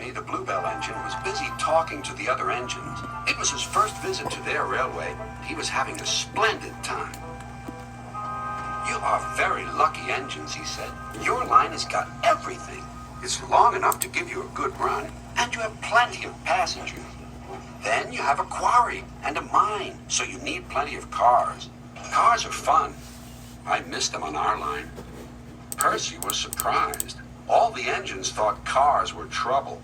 Stepney, the Bluebell engine, was busy talking to the other engines. It was his first visit to their railway. He was having a splendid time. "You are very lucky engines," he said. "Your line has got everything. It's long enough to give you a good run, and you have plenty of passengers. Then you have a quarry and a mine, so you need plenty of cars. Cars are fun. I missed them on our line." Percy was surprised. All the engines thought cars were trouble.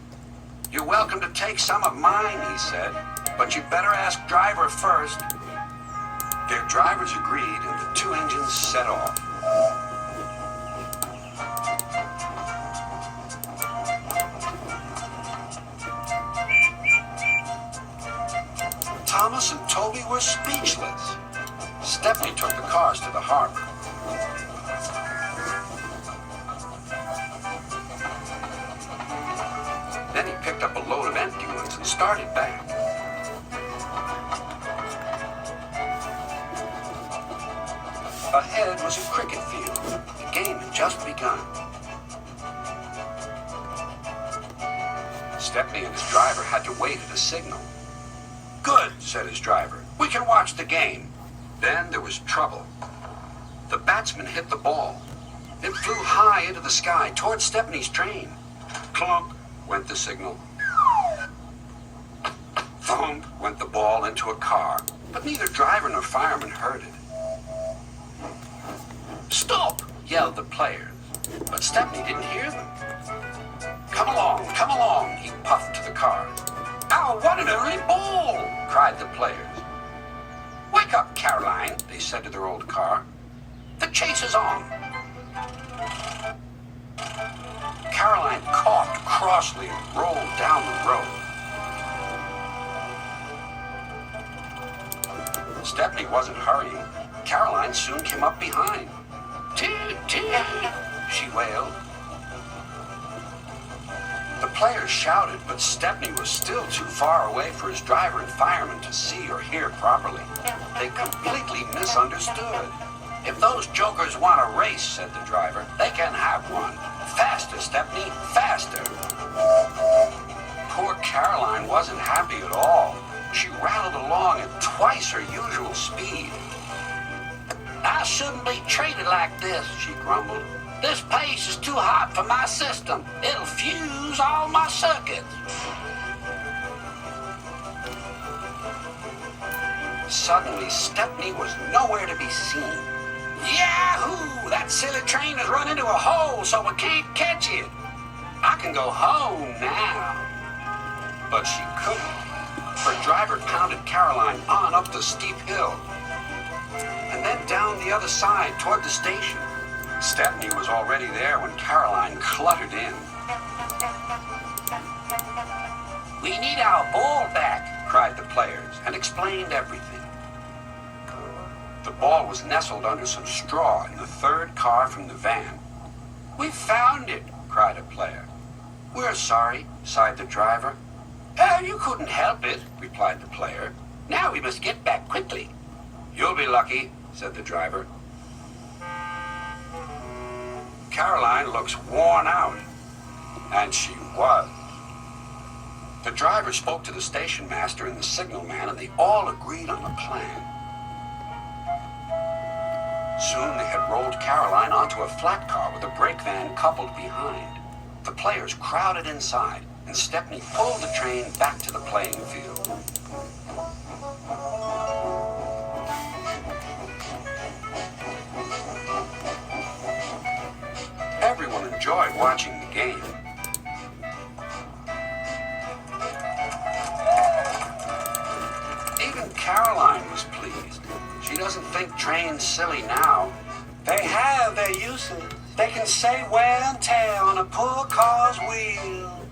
"You're welcome to take some of mine," he said, "but you'd better ask driver first." Their drivers agreed, and the two engines set off. Thomas and Toby were speechless. Stepney took the cars to the harbor. Then he picked up a load of empty ones and started back. Ahead was a cricket field. The game had just begun. Stepney and his driver had to wait at a signal. "Good," said his driver. "We can watch the game." Then there was trouble. The batsman hit the ball. It flew high into the sky toward Stepney's train. Clunk went the signal. Thump went the ball into a car, but neither driver nor fireman heard it. "Stop!" yelled the players, but Stepney didn't hear them. Come along," he puffed to the car. "Oh, what an early ball!" cried the players. "Wake up, Caroline," they said to their old car. "The chase is on." Caroline coughed crossly and rolled down the road. Stepney wasn't hurrying. Caroline soon came up behind. "Toot, toot," she wailed. The players shouted, but Stepney was still too far away for his driver and fireman to see or hear properly. They completely misunderstood. "If those jokers want a race," said the driver, "they can have one. Faster, Stepney, faster." Poor Caroline wasn't happy at all. She rattled along at twice her usual speed. "I shouldn't be treated like this," she grumbled. "This pace is too hot for my system. It'll fuse all my circuits." Suddenly, Stepney was nowhere to be seen. "Yahoo! That silly train has run into a hole, so we can't catch it. I can go home now." But she couldn't. Her driver pounded Caroline on up the steep hill, and then down the other side toward the station. Stepney was already there when Caroline cluttered in. "We need our ball back," cried the players, and explained everything. The ball was nestled under some straw in the third car from the van. "We found it," cried a player. "We're sorry," sighed the driver. "Oh, you couldn't help it," replied the player. "Now we must get back quickly." "You'll be lucky," said the driver. Caroline looks worn out. And she was. The driver spoke to the station master and the signalman, and they all agreed on the plan. Soon they had rolled Caroline onto a flat car with a brake van coupled behind. The players crowded inside, and Stepney pulled the train back to the playing field. Everyone enjoyed watching the game. Even Caroline was pleased. She doesn't think trains silly now. They have their uses. They can save wear and tear on a poor car's wheels.